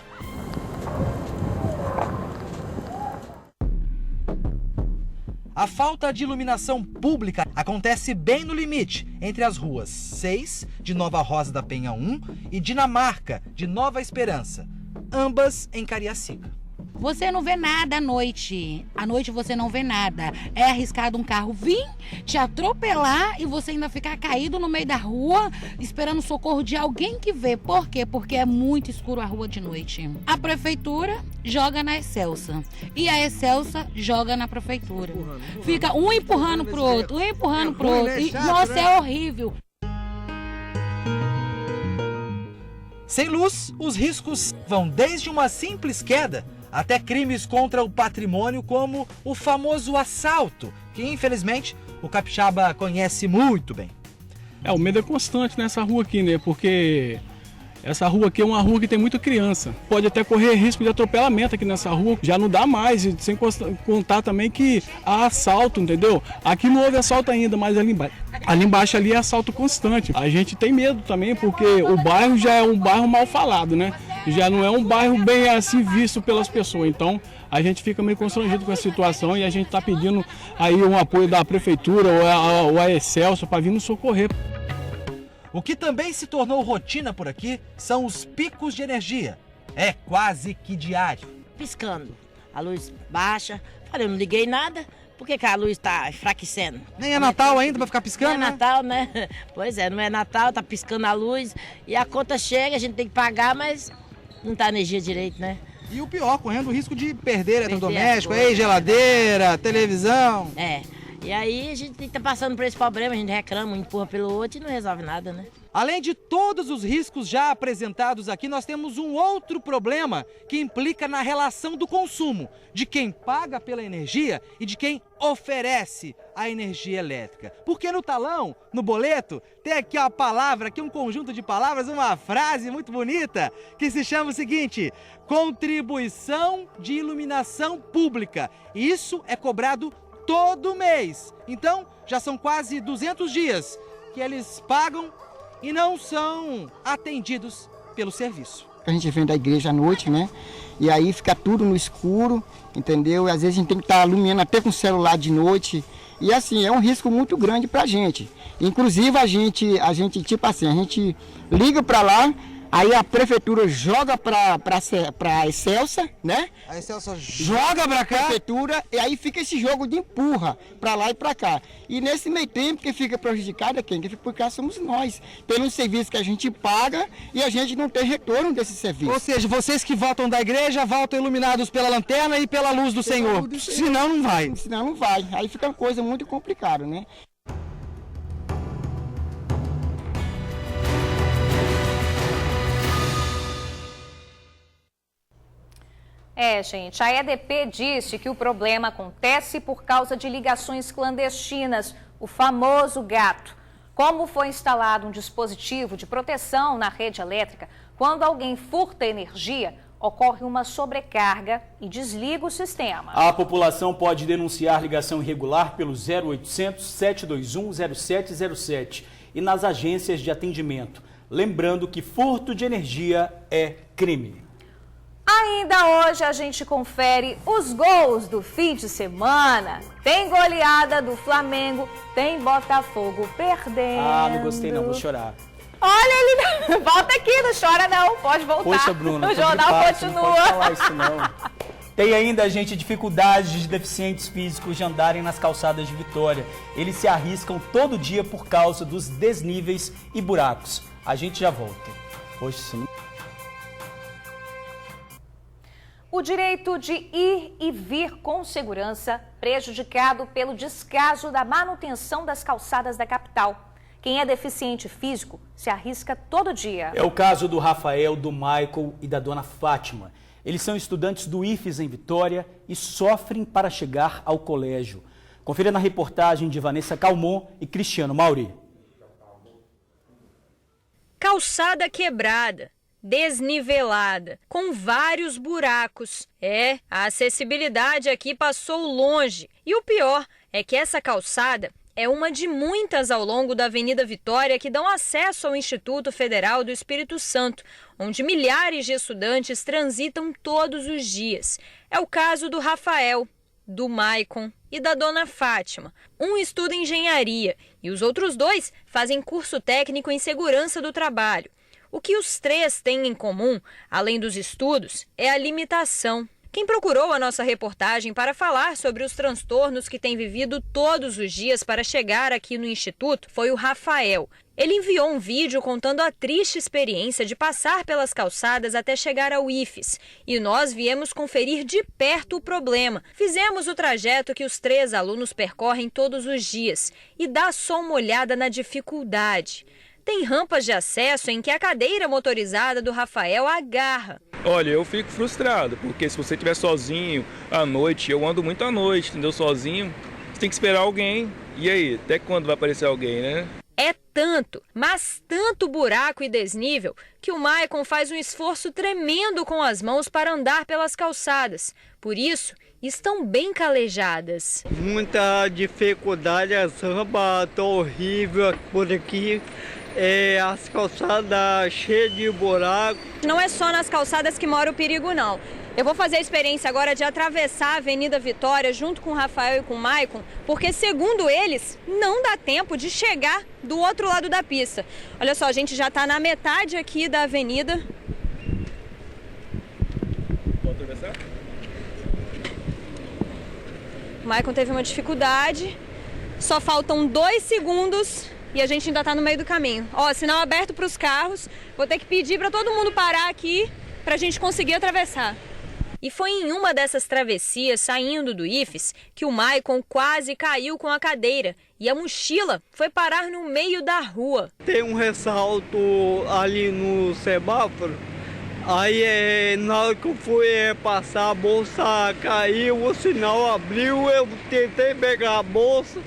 A falta de iluminação pública acontece bem no limite entre as ruas 6 de Nova Rosa da Penha 1 e Dinamarca de Nova Esperança, ambas em Cariacica. Você não vê nada à noite. À noite você não vê nada. É arriscado um carro vir, te atropelar e você ainda ficar caído no meio da rua, esperando socorro de alguém que vê. Por quê? Porque é muito escuro a rua de noite. A prefeitura joga na Excelsa e a Excelsa joga na prefeitura. Fica um empurrando pro outro, um empurrando pro outro. E, nossa, é horrível. Sem luz, os riscos vão desde uma simples queda até crimes contra o patrimônio, como o famoso assalto, que infelizmente o capixaba conhece muito bem. O medo é constante nessa rua aqui, né? Porque essa rua aqui é uma rua que tem muita criança. Pode até correr risco de atropelamento aqui nessa rua. Já não dá mais, sem contar também que há assalto, entendeu? Aqui não houve assalto ainda, mas ali embaixo ali é assalto constante. A gente tem medo também, porque o bairro já é um bairro mal falado, né? Já não é um bairro bem assim visto pelas pessoas. Então a gente fica meio constrangido com a situação e a gente está pedindo aí um apoio da prefeitura ou a Excelsa para vir nos socorrer. O que também se tornou rotina por aqui são os picos de energia. É quase que diário. Piscando, a luz baixa. Falei, eu não liguei nada, por que a luz está enfraquecendo? Nem é Natal ainda para ficar piscando, né? É Natal, né? Pois é, não é Natal, tá piscando a luz e a conta chega, a gente tem que pagar, mas não tá energia direito, né? E o pior, correndo o risco de perder eletrodoméstico, aí, geladeira, televisão. E aí a gente tá passando por esse problema, a gente reclama, empurra pelo outro e não resolve nada, né? Além de todos os riscos já apresentados aqui, nós temos um outro problema que implica na relação do consumo, de quem paga pela energia e de quem oferece a energia elétrica. Porque no talão, no boleto, tem aqui uma palavra, aqui um conjunto de palavras, uma frase muito bonita, que se chama o seguinte: contribuição de iluminação pública. Isso é cobrado todo mês. Então, já são quase 200 dias que eles pagam e não são atendidos pelo serviço. A gente vem da igreja à noite, né? E aí fica tudo no escuro, entendeu? E às vezes a gente tem que estar iluminando até com o celular de noite. E assim, é um risco muito grande pra gente. Inclusive a gente tipo assim, a gente liga pra lá, aí a prefeitura joga pra Excelsa, né? A Excelsa joga pra cá. Prefeitura, e aí fica esse jogo de empurra pra lá e pra cá. E nesse meio tempo, quem fica prejudicado é quem? Quem fica por cá somos nós. Pelo serviço que a gente paga e a gente não tem retorno desse serviço. Ou seja, vocês que voltam da igreja, voltam iluminados pela lanterna e pela luz do Senhor. Senão não vai. Senão não vai. Aí fica uma coisa muito complicada, né? Gente, a EDP disse que o problema acontece por causa de ligações clandestinas, o famoso gato. Como foi instalado um dispositivo de proteção na rede elétrica, quando alguém furta energia, ocorre uma sobrecarga e desliga o sistema. A população pode denunciar ligação irregular pelo 0800 721 0707 e nas agências de atendimento. Lembrando que furto de energia é crime. Ainda hoje a gente confere os gols do fim de semana. Tem goleada do Flamengo, tem Botafogo perdendo. Não gostei não, vou chorar. Olha, ele volta aqui, não chora não, pode voltar. Poxa, Bruna, o jornal continua. Não pode falar isso não. Tem ainda, gente, dificuldades de deficientes físicos de andarem nas calçadas de Vitória. Eles se arriscam todo dia por causa dos desníveis e buracos. A gente já volta. Poxa, isso não... O direito de ir e vir com segurança prejudicado pelo descaso da manutenção das calçadas da capital. Quem é deficiente físico se arrisca todo dia. É o caso do Rafael, do Michael e da dona Fátima. Eles são estudantes do IFES em Vitória e sofrem para chegar ao colégio. Confira na reportagem de Vanessa Calmon e Cristiano Mauri. Calçada quebrada, desnivelada, com vários buracos. A acessibilidade aqui passou longe. E o pior é que essa calçada é uma de muitas ao longo da Avenida Vitória que dão acesso ao Instituto Federal do Espírito Santo, onde milhares de estudantes transitam todos os dias. É o caso do Rafael, do Maicon e da dona Fátima. Um estuda engenharia e os outros 2 fazem curso técnico em segurança do trabalho. O que os 3 têm em comum, além dos estudos, é a limitação. Quem procurou a nossa reportagem para falar sobre os transtornos que tem vivido todos os dias para chegar aqui no Instituto foi o Rafael. Ele enviou um vídeo contando a triste experiência de passar pelas calçadas até chegar ao IFES. E nós viemos conferir de perto o problema. Fizemos o trajeto que os 3 alunos percorrem todos os dias. E dá só uma olhada na dificuldade. Tem rampas de acesso em que a cadeira motorizada do Rafael agarra. Olha, eu fico frustrado, porque se você estiver sozinho à noite, eu ando muito à noite, entendeu? Sozinho, você tem que esperar alguém. E aí, até quando vai aparecer alguém, né? É tanto, mas tanto buraco e desnível, que o Maicon faz um esforço tremendo com as mãos para andar pelas calçadas. Por isso, estão bem calejadas. Muita dificuldade, as rampas estão horríveis por aqui. As calçadas cheias de buraco. Não é só nas calçadas que mora o perigo, não. Eu vou fazer a experiência agora de atravessar a Avenida Vitória junto com o Rafael e com o Maicon, porque, segundo eles, não dá tempo de chegar do outro lado da pista. Olha só, a gente já está na metade aqui da avenida. Pode atravessar? O Maicon teve uma dificuldade, só faltam 2 segundos e a gente ainda está no meio do caminho. Ó, sinal aberto para os carros, vou ter que pedir para todo mundo parar aqui para a gente conseguir atravessar. E foi em uma dessas travessias, saindo do IFES, que o Maicon quase caiu com a cadeira e a mochila foi parar no meio da rua. Tem um ressalto ali no semáforo, aí na hora que eu fui passar, a bolsa caiu, o sinal abriu, eu tentei pegar a bolsa,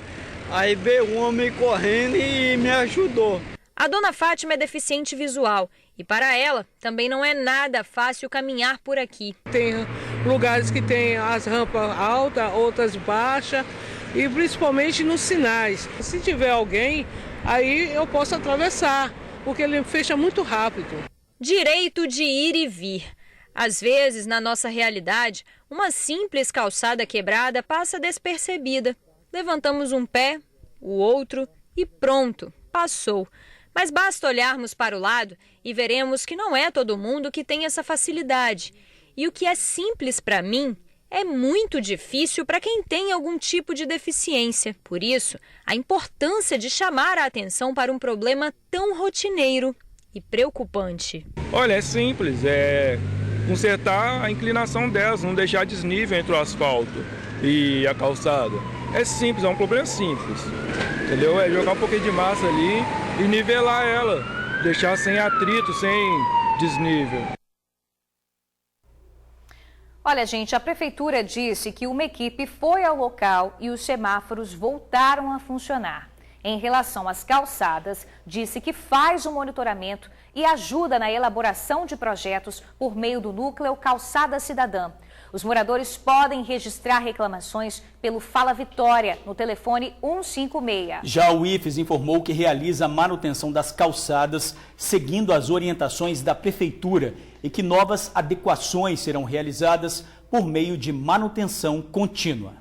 aí veio um homem correndo e me ajudou. A dona Fátima é deficiente visual e para ela também não é nada fácil caminhar por aqui. Tem lugares que tem as rampas altas, outras baixas e principalmente nos sinais. Se tiver alguém, aí eu posso atravessar, porque ele fecha muito rápido. Direito de ir e vir. Às vezes, na nossa realidade, uma simples calçada quebrada passa despercebida. Levantamos um pé, o outro e pronto, passou. Mas basta olharmos para o lado e veremos que não é todo mundo que tem essa facilidade. E o que é simples para mim é muito difícil para quem tem algum tipo de deficiência. Por isso, a importância de chamar a atenção para um problema tão rotineiro e preocupante. Olha, é simples, é consertar a inclinação delas, não deixar desnível entre o asfalto e a calçada. É simples, é um problema simples, entendeu? É jogar um pouquinho de massa ali e nivelar ela, deixar sem atrito, sem desnível. Olha, gente, a prefeitura disse que uma equipe foi ao local e os semáforos voltaram a funcionar. Em relação às calçadas, disse que faz o monitoramento e ajuda na elaboração de projetos por meio do núcleo Calçada Cidadã. Os moradores podem registrar reclamações pelo Fala Vitória, no telefone 156. Já o IFES informou que realiza a manutenção das calçadas, seguindo as orientações da Prefeitura, e que novas adequações serão realizadas por meio de manutenção contínua.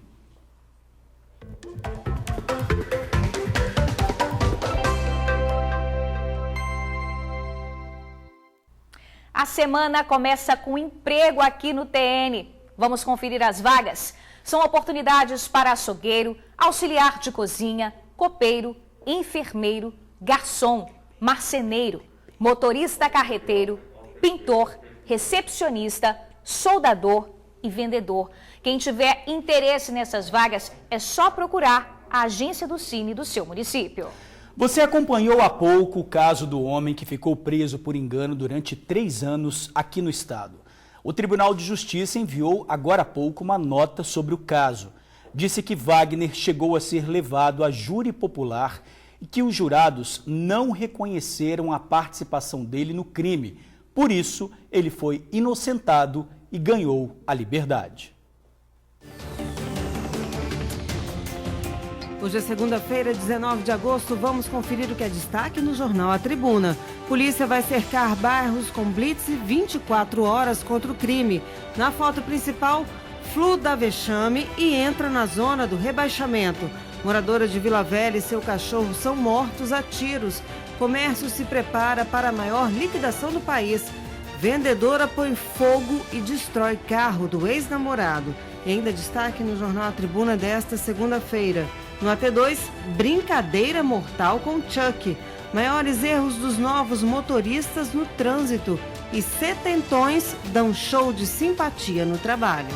A semana começa com emprego aqui no TN. Vamos conferir as vagas. São oportunidades para açougueiro, auxiliar de cozinha, copeiro, enfermeiro, garçom, marceneiro, motorista carreteiro, pintor, recepcionista, soldador e vendedor. Quem tiver interesse nessas vagas é só procurar a agência do Cine do seu município. Você acompanhou há pouco o caso do homem que ficou preso por engano durante 3 anos aqui no estado. O Tribunal de Justiça enviou agora há pouco uma nota sobre o caso. Disse que Wagner chegou a ser levado a júri popular e que os jurados não reconheceram a participação dele no crime. Por isso, ele foi inocentado e ganhou a liberdade. Hoje é segunda-feira, 19 de agosto. Vamos conferir o que é destaque no jornal A Tribuna. Polícia vai cercar bairros com blitz 24 horas contra o crime. Na foto principal, Flu dá vexame e entra na zona do rebaixamento. Moradora de Vila Velha e seu cachorro são mortos a tiros. Comércio se prepara para a maior liquidação do país. Vendedora põe fogo e destrói carro do ex-namorado. E ainda destaque no Jornal A Tribuna desta segunda-feira. No AT2, brincadeira mortal com Chuck. Maiores erros dos novos motoristas no trânsito. E setentões dão show de simpatia no trabalho.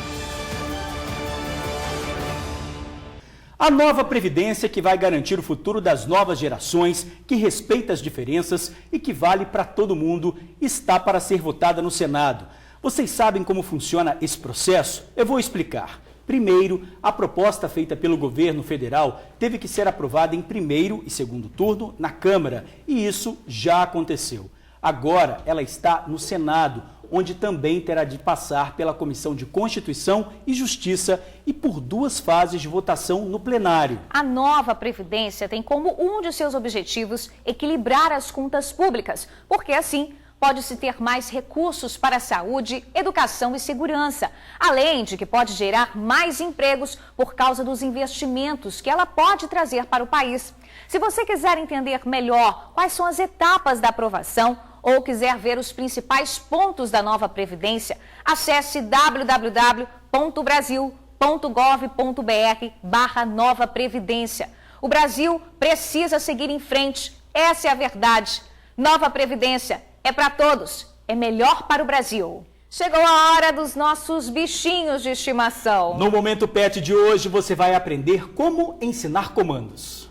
A nova Previdência que vai garantir o futuro das novas gerações, que respeita as diferenças e que vale para todo mundo, está para ser votada no Senado. Vocês sabem como funciona esse processo? Eu vou explicar. Primeiro, a proposta feita pelo governo federal teve que ser aprovada em primeiro e segundo turno na Câmara, e isso já aconteceu. Agora ela está no Senado, onde também terá de passar pela Comissão de Constituição e Justiça e por 2 fases de votação no plenário. A nova Previdência tem como um de seus objetivos equilibrar as contas públicas, porque assim pode-se ter mais recursos para saúde, educação e segurança, além de que pode gerar mais empregos por causa dos investimentos que ela pode trazer para o país. Se você quiser entender melhor quais são as etapas da aprovação, ou quiser ver os principais pontos da nova Previdência, acesse www.brasil.gov.br/nova Previdência. O Brasil precisa seguir em frente, essa é a verdade. Nova Previdência é para todos, é melhor para o Brasil. Chegou a hora dos nossos bichinhos de estimação. No Momento Pet de hoje, você vai aprender como ensinar comandos.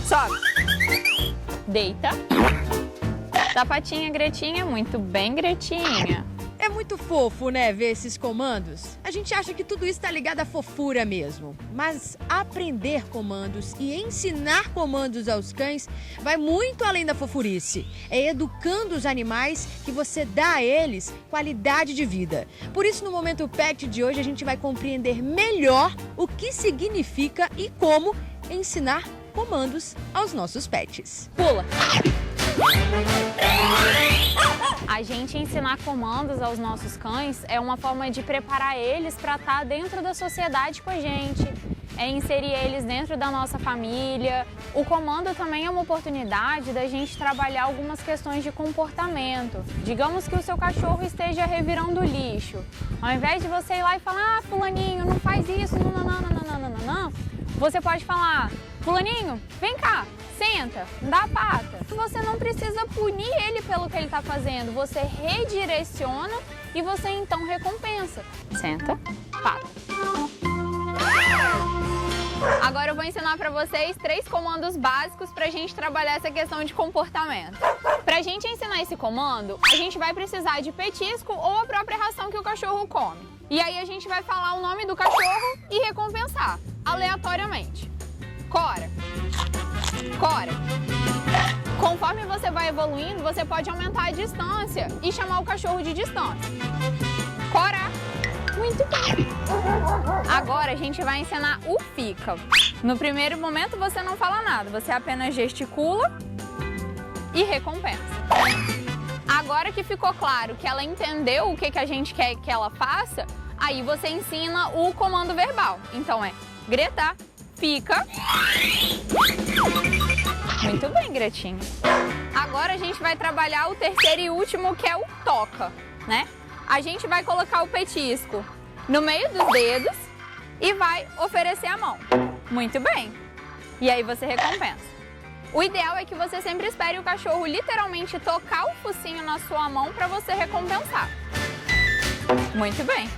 Sobe. Deita. Sapatinha, Gretinha. Muito bem, Gretinha. É muito fofo, né, ver esses comandos? A gente acha que tudo isso tá ligado à fofura mesmo. Mas aprender comandos e ensinar comandos aos cães vai muito além da fofurice. É educando os animais que você dá a eles qualidade de vida. Por isso, no Momento Pet de hoje, a gente vai compreender melhor o que significa e como ensinar comandos aos nossos pets. Pula! A gente ensinar comandos aos nossos cães é uma forma de preparar eles para estar dentro da sociedade com a gente, é inserir eles dentro da nossa família. O comando também é uma oportunidade da gente trabalhar algumas questões de comportamento. Digamos que o seu cachorro esteja revirando lixo. Ao invés de você ir lá e falar, fulaninho, não faz isso, não, você pode falar, fulaninho, vem cá, senta, dá a pata. Você não precisa punir ele pelo que ele está fazendo, você redireciona e você então recompensa. Senta, pata. Agora eu vou ensinar para vocês 3 comandos básicos para a gente trabalhar essa questão de comportamento. Para a gente ensinar esse comando, a gente vai precisar de petisco ou a própria ração que o cachorro come. E aí a gente vai falar o nome do cachorro e recompensar, aleatoriamente. Cora. Cora. Conforme você vai evoluindo, você pode aumentar a distância e chamar o cachorro de distância. Cora. Muito bem. Agora a gente vai ensinar o fica. No primeiro momento você não fala nada, você apenas gesticula e recompensa. Agora que ficou claro que ela entendeu o que a gente quer que ela faça, aí você ensina o comando verbal. Então é Greta, fica. Muito bem, Gretinha. Agora a gente vai trabalhar o terceiro e último, que é o toca, né? A gente vai colocar o petisco no meio dos dedos e vai oferecer a mão. Muito bem. E aí você recompensa. O ideal é que você sempre espere o cachorro literalmente tocar o focinho na sua mão para você recompensar. Muito bem.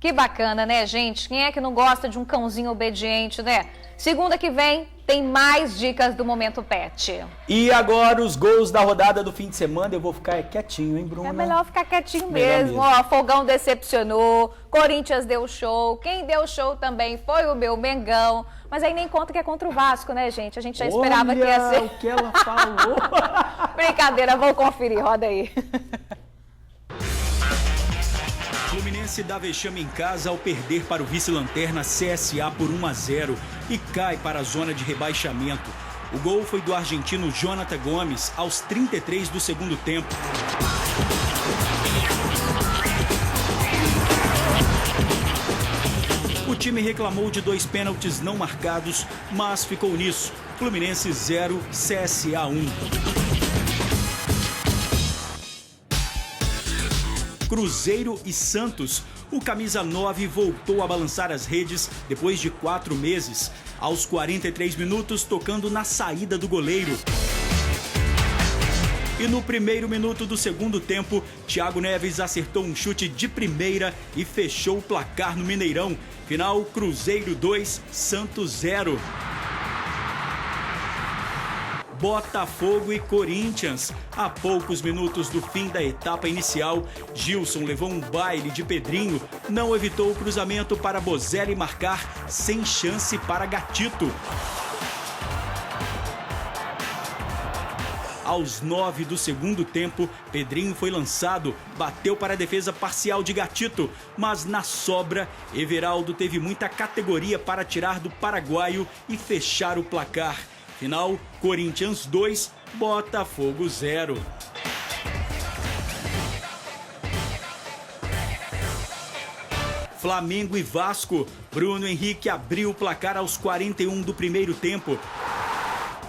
Que bacana, né, gente? Quem é que não gosta de um cãozinho obediente, né? Segunda que vem tem mais dicas do Momento Pet. E agora os gols da rodada do fim de semana. Eu vou ficar quietinho, hein, Bruna? É melhor ficar quietinho mesmo. Ó, Fogão decepcionou, Corinthians deu show, quem deu show também foi o meu Mengão. Mas aí nem conta que é contra o Vasco, né, gente? A gente já esperava que ia ser. O que ela falou. Brincadeira, vou conferir, roda aí. Fluminense dá vexame em casa ao perder para o vice-lanterna CSA por 1-0 e cai para a zona de rebaixamento. O gol foi do argentino Jonathan Gomes aos 33 do segundo tempo. O time reclamou de 2 pênaltis não marcados, mas ficou nisso. Fluminense 0, CSA 1. Cruzeiro e Santos. O camisa 9 voltou a balançar as redes depois de 4 meses. Aos 43 minutos, tocando na saída do goleiro. E no primeiro minuto do segundo tempo, Thiago Neves acertou um chute de primeira e fechou o placar no Mineirão. Final, Cruzeiro 2, Santos 0. Botafogo e Corinthians. A poucos minutos do fim da etapa inicial, Gilson levou um baile de Pedrinho, não evitou o cruzamento para Bozelli marcar, sem chance para Gatito. Aos 9 do segundo tempo, Pedrinho foi lançado, bateu para a defesa parcial de Gatito, mas na sobra, Everaldo teve muita categoria para tirar do paraguaio e fechar o placar. Final, Corinthians 2, Botafogo 0. Flamengo e Vasco. Bruno Henrique abriu o placar aos 41 do primeiro tempo.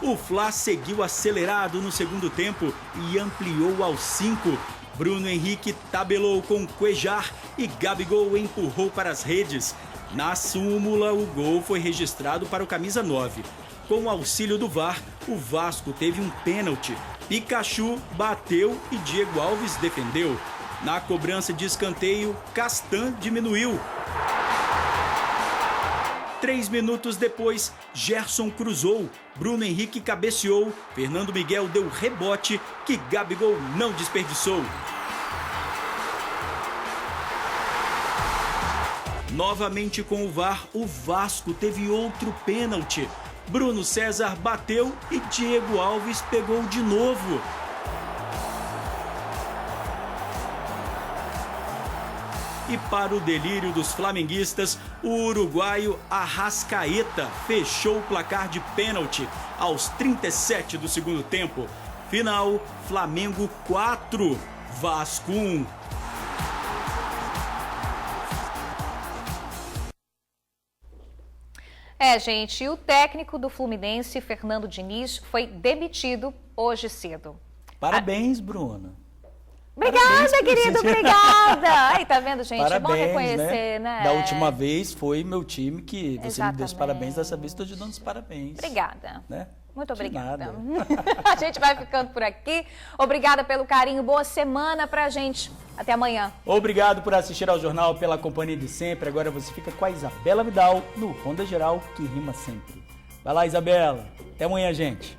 O Fla seguiu acelerado no segundo tempo e ampliou aos 5. Bruno Henrique tabelou com Cuejar e Gabigol empurrou para as redes. Na súmula, o gol foi registrado para o camisa 9. Com o auxílio do VAR, o Vasco teve um pênalti. Pikachu bateu e Diego Alves defendeu. Na cobrança de escanteio, Castan diminuiu. 3 minutos depois, Gerson cruzou, Bruno Henrique cabeceou, Fernando Miguel deu rebote que Gabigol não desperdiçou. Novamente com o VAR, o Vasco teve outro pênalti. Bruno César bateu e Diego Alves pegou de novo. E para o delírio dos flamenguistas, o uruguaio Arrascaeta fechou o placar de pênalti aos 37 do segundo tempo. Final, Flamengo 4, Vasco 1. Gente, o técnico do Fluminense, Fernando Diniz, foi demitido hoje cedo. Parabéns, Bruna. Obrigada, Parabéns, querido, obrigada. Aí, tá vendo, gente? Parabéns, é bom reconhecer, né? Da última vez foi meu time que você Exatamente. me deu os parabéns, dessa vez estou te dando os parabéns. Obrigada. Né? Muito obrigada. Nada. A gente vai ficando por aqui. Obrigada pelo carinho. Boa semana pra gente. Até amanhã. Obrigado por assistir ao jornal, pela companhia de sempre. Agora você fica com a Isabela Vidal no Ronda Geral, que rima sempre. Vai lá, Isabela. Até amanhã, gente.